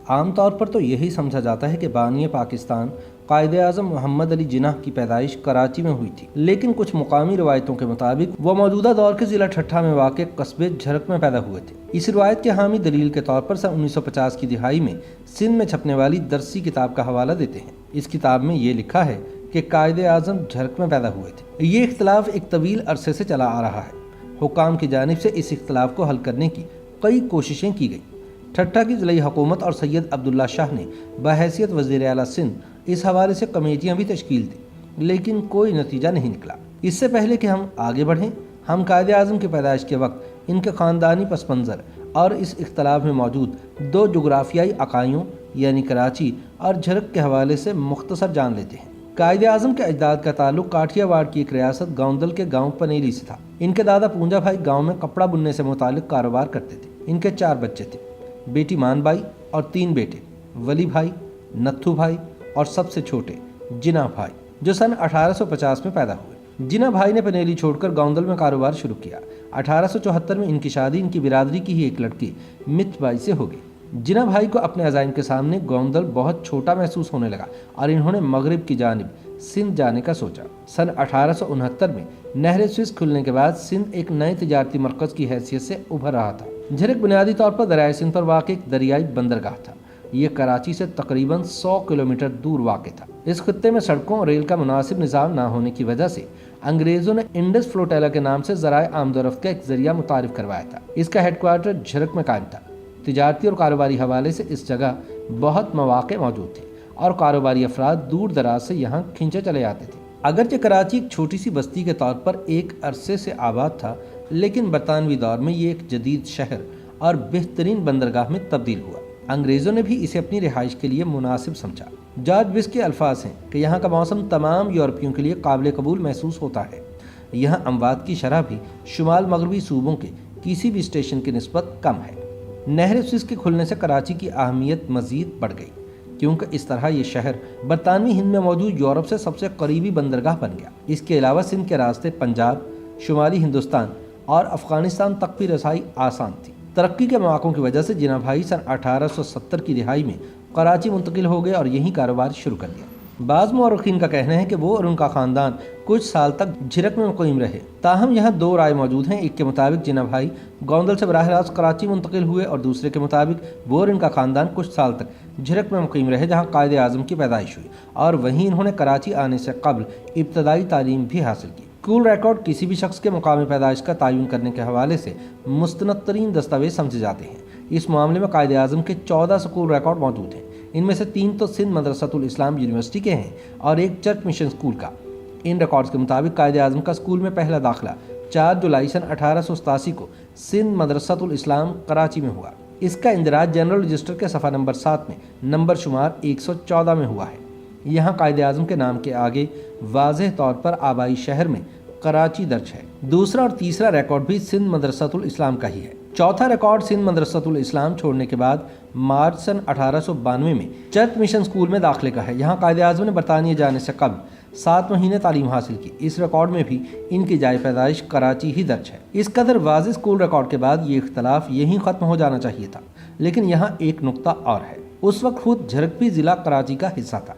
عام طور پر تو یہی سمجھا جاتا ہے کہ بانی پاکستان قائد اعظم محمد علی جناح کی پیدائش کراچی میں ہوئی تھی، لیکن کچھ مقامی روایتوں کے مطابق وہ موجودہ دور کے ضلع ٹھٹھہ میں واقع قصبے جھرک میں پیدا ہوئے تھے۔ اس روایت کے حامی دلیل کے طور پر سن 1950 کی دہائی میں سندھ میں چھپنے والی درسی کتاب کا حوالہ دیتے ہیں۔ اس کتاب میں یہ لکھا ہے کہ قائد اعظم جھرک میں پیدا ہوئے تھے۔ یہ اختلاف ایک طویل عرصے سے چلا آ رہا ہے۔ حکام کی جانب سے اس اختلاف کو حل کرنے کی کئی کوششیں کی گئیں۔ ٹھٹھہ کی ضلعی حکومت اور سید عبداللہ شاہ نے بحیثیت وزیر اعلیٰ سندھ اس حوالے سے کمیٹیاں بھی تشکیل دیں، لیکن کوئی نتیجہ نہیں نکلا۔ اس سے پہلے کہ ہم آگے بڑھیں، ہم قائد اعظم کی پیدائش کے وقت ان کے خاندانی پس منظر اور اس اختلاف میں موجود دو جغرافیائی عقائیوں یعنی کراچی اور جھرک کے حوالے سے مختصر جان لیتے ہیں۔ قائد اعظم کے اجداد کا تعلق کاٹھیا واڑ کی ایک ریاست گوندل کے گاؤں پنیلی سے تھا۔ ان کے دادا پونجا بھائی گاؤں میں کپڑا بننے سے متعلق کاروبار کرتے تھے۔ ان کے 4 بچے تھے، بیٹی مان بائی اور 3 بیٹے، ولی بھائی، نتھو بھائی اور سب سے چھوٹے جناح بھائی، جو سن 1850 میں پیدا ہوئے۔ جناح بھائی نے پنیلی چھوڑ کر گوندل میں کاروبار شروع کیا۔ 1874 میں ان کی شادی ان کی برادری کی ہی ایک لڑکی مت بائی سے ہو گئی۔ جناح بھائی کو اپنے عزائم کے سامنے گوندل بہت چھوٹا محسوس ہونے لگا اور انہوں نے مغرب کی جانب سندھ جانے کا سوچا۔ سن 1869 میں نہر سوئس کھلنے کے بعد سندھ ایک نئے تجارتی مرکز کی حیثیت سے ابھر رہا تھا۔ جھرک بنیادی طور پر دریائے سندھ پر واقع ایک دریائی بندرگاہ تھا۔ یہ کراچی سے تقریباً 100 کلومیٹر دور واقع تھا۔ اس خطے میں سڑکوں اور ریل کا مناسب نظام نہ ہونے کی وجہ سے انگریزوں نے انڈس فلوٹیلا کے نام سے ذرائع آمد و رفت کا ایک ذریعہ متعارف کروایا تھا۔ اس کا ہیڈ کوارٹر جھرک میں قائم تھا۔ تجارتی اور کاروباری حوالے سے اس جگہ بہت مواقع موجود تھے اور کاروباری افراد دور دراز سے یہاں کھنچے چلے آتے تھے۔ اگرچہ کراچی ایک چھوٹی سی بستی کے طور پر ایک عرصے سے آباد تھا، لیکن برطانوی دور میں یہ ایک جدید شہر اور بہترین بندرگاہ میں تبدیل ہوا۔ انگریزوں نے بھی اسے اپنی رہائش کے لیے مناسب سمجھا۔ جارج بس کے الفاظ ہیں کہ یہاں کا موسم تمام یورپیوں کے لیے قابل قبول محسوس ہوتا ہے۔ یہاں اموات کی شرح بھی شمال مغربی صوبوں کے کسی بھی اسٹیشن کی نسبت کم ہے۔ نہر سوئس کے کھلنے سے کراچی کی اہمیت مزید بڑھ گئی، کیونکہ اس طرح یہ شہر برطانوی ہند میں موجود یورپ سے سب سے قریبی بندرگاہ بن گیا۔ اس کے علاوہ سندھ کے راستے پنجاب، شمالی ہندوستان اور افغانستان تک بھی رسائی آسان تھی۔ ترقی کے مواقع کی وجہ سے جناح بھائی سن 1870 کی دہائی میں کراچی منتقل ہو گئے اور یہیں کاروبار شروع کر دیا۔ بعض مورخین کا کہنا ہے کہ وہ اور ان کا خاندان کچھ سال تک جھرک میں مقیم رہے، تاہم یہاں 2 رائے موجود ہیں۔ ایک کے مطابق جناح بھائی گوندل سے براہ راست کراچی منتقل ہوئے اور دوسرے کے مطابق وہ اور ان کا خاندان کچھ سال تک جھرک میں مقیم رہے، جہاں قائد اعظم کی پیدائش ہوئی اور وہیں انہوں نے کراچی آنے سے قبل ابتدائی تعلیم بھی حاصل کی۔ اسکول ریکارڈ کسی بھی شخص کے مقام پیدائش کا تعین کرنے کے حوالے سے مستند ترین دستاویز سمجھے جاتے ہیں۔ اس معاملے میں قائد اعظم کے 14 اسکول ریکارڈ موجود ہیں۔ ان میں سے 3 تو سندھ مدرسۃ الاسلام یونیورسٹی کے ہیں اور ایک چرچ مشن اسکول کا۔ ان ریکارڈز کے مطابق قائد اعظم کا اسکول میں پہلا داخلہ 4 جولائی سن 1887 کو سندھ مدرسۃ الاسلام کراچی میں ہوا۔ اس کا اندراج جنرل رجسٹر کے صفحہ نمبر 7 میں نمبر شمار 114 میں ہوا ہے۔ یہاں قائد اعظم کے نام کے آگے واضح طور پر آبائی شہر میں کراچی درج ہے۔ دوسرا اور تیسرا ریکارڈ بھی سندھ مدرسۃ الاسلام کا ہی ہے۔ چوتھا ریکارڈ سندھ مدرسۃ الاسلام چھوڑنے کے بعد مارچ سن 1892 میں چرچ مشن اسکول میں داخلے کا ہے۔ یہاں قائد اعظم نے برطانیہ جانے سے قبل 7 مہینے تعلیم حاصل کی۔ اس ریکارڈ میں بھی ان کی جائے پیدائش کراچی ہی درج ہے۔ اس قدر واضح اسکول ریکارڈ کے بعد یہ اختلاف یہیں ختم ہو جانا چاہیے تھا، لیکن یہاں ایک نقطہ اور ہے۔ اس وقت خود جھرک بھی ضلع کراچی کا حصہ تھا۔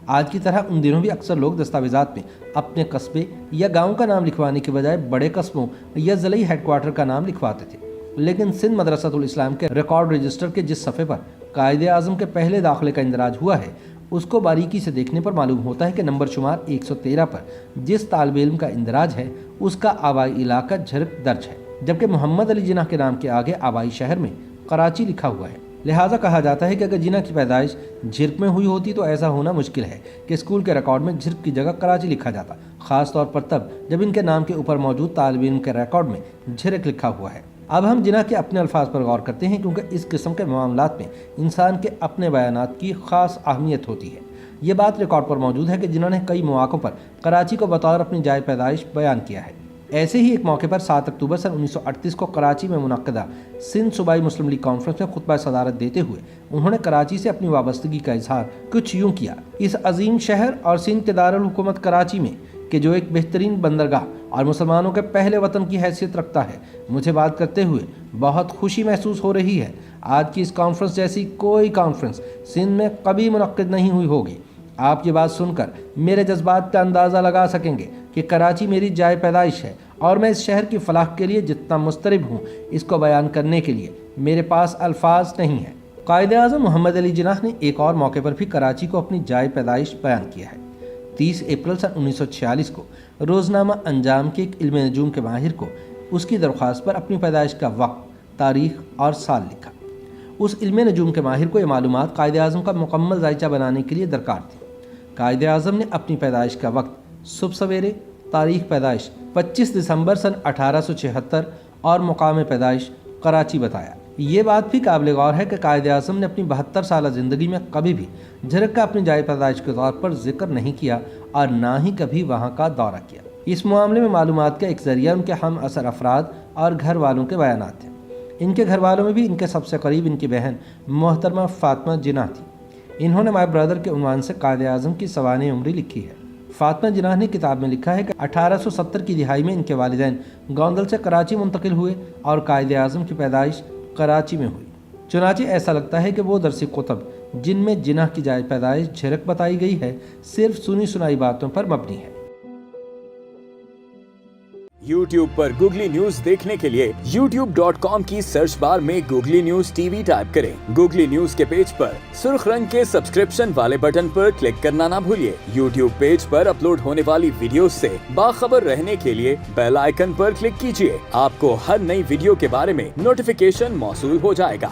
آج کی طرح ان دنوں بھی اکثر لوگ دستاویزات میں اپنے قصبے یا گاؤں کا نام لکھوانے کے بجائے بڑے قصبوں یا ضلعی ہیڈ کوارٹر کا نام لکھواتے تھے، لیکن سندھ مدرسۃ الاسلام کے ریکارڈ رجسٹر کے جس صفحے پر قائد اعظم کے پہلے داخلے کا اندراج ہوا ہے، اس کو باریکی سے دیکھنے پر معلوم ہوتا ہے کہ نمبر شمار 113 پر جس طالب علم کا اندراج ہے اس کا آبائی علاقہ جھرک درج ہے، جبکہ محمد علی جناح کے نام کے آگے آبائی شہر میں کراچی لکھا ہوا ہے۔ لہٰذا کہا جاتا ہے کہ اگر جناح کی پیدائش جھرک میں ہوئی ہوتی تو ایسا ہونا مشکل ہے کہ اسکول کے ریکارڈ میں جھرک کی جگہ کراچی لکھا جاتا، خاص طور پر تب جب ان کے نام کے اوپر موجود طالب علم کے ریکارڈ میں جھرک لکھا ہوا ہے۔ اب ہم جناح کے اپنے الفاظ پر غور کرتے ہیں، کیونکہ اس قسم کے معاملات میں انسان کے اپنے بیانات کی خاص اہمیت ہوتی ہے۔ یہ بات ریکارڈ پر موجود ہے کہ جناح نے کئی مواقع پر کراچی کو بطور اپنی جائے پیدائش بیان کیا ہے۔ ایسے ہی ایک موقع پر 7 اکتوبر سن 1938 کو کراچی میں منعقدہ سندھ صوبائی مسلم لیگ کانفرنس میں خطبہ صدارت دیتے ہوئے انہوں نے کراچی سے اپنی وابستگی کا اظہار کچھ یوں کیا: اس عظیم شہر اور سندھ کے دارالحکومت کراچی میں کہ جو ایک بہترین بندرگاہ اور مسلمانوں کے پہلے وطن کی حیثیت رکھتا ہے، مجھے بات کرتے ہوئے بہت خوشی محسوس ہو رہی ہے۔ آج کی اس کانفرنس جیسی کوئی کانفرنس سندھ میں کبھی منعقد نہیں ہوئی ہوگی۔ آپ یہ بات سن کر میرے جذبات کا اندازہ لگا سکیں گے کہ کراچی میری جائے پیدائش ہے اور میں اس شہر کی فلاح کے لیے جتنا مضطرب ہوں، اس کو بیان کرنے کے لیے میرے پاس الفاظ نہیں ہیں۔ قائد اعظم محمد علی جناح نے ایک اور موقع پر بھی کراچی کو اپنی جائے پیدائش بیان کیا ہے۔ 30 اپریل سن 1946 کو روزنامہ انجام کے ایک علم نجوم کے ماہر کو اس کی درخواست پر اپنی پیدائش کا وقت، تاریخ اور سال لکھا۔ اس علم نجوم کے ماہر کو یہ معلومات قائد اعظم کا مکمل ذائچہ بنانے کے لیے درکار تھی۔ قائد اعظم نے اپنی پیدائش کا وقت، صبح سویرے، تاریخ پیدائش 25 دسمبر سن 1876 اور مقام پیدائش کراچی بتایا۔ یہ بات بھی قابل غور ہے کہ قائد اعظم نے اپنی 72 سالہ زندگی میں کبھی بھی جھرک کا اپنی جائے پیدائش کے طور پر ذکر نہیں کیا اور نہ ہی کبھی وہاں کا دورہ کیا۔ اس معاملے میں معلومات کا ایک ذریعہ ان کے ہم اثر افراد اور گھر والوں کے بیانات ہیں۔ ان کے گھر والوں میں بھی ان کے سب سے قریب ان کی بہن محترمہ فاطمہ جناح تھی۔ انہوں نے مائی برادر کے عنوان سے قائد اعظم کی سوانح عمری لکھی ہے۔ فاطمہ جناح نے کتاب میں لکھا ہے کہ 1870 کی دہائی میں ان کے والدین گوندل سے کراچی منتقل ہوئے اور قائد اعظم کی پیدائش کراچی میں ہوئی۔ چنانچہ ایسا لگتا ہے کہ وہ درسی کتب جن میں جناح کی جائے پیدائش جھرک بتائی گئی ہے صرف سنی سنائی باتوں پر مبنی ہے۔ YouTube پر گوگلی نیوز دیکھنے کے لیے youtube.com کی سرچ بار میں googly news T V type کریں۔ گوگلی نیوز کے پیج پر سرخ رنگ کے سبسکرپشن والے بٹن پر کلک کرنا نہ بھولیے۔ YouTube پیج پر اپلوڈ ہونے والی ویڈیوز سے باخبر رہنے کے لیے بیل آئیکن پر کلک کیجیے۔ آپ کو ہر نئی ویڈیو کے بارے میں نوٹیفیکیشن موصول ہو جائے گا۔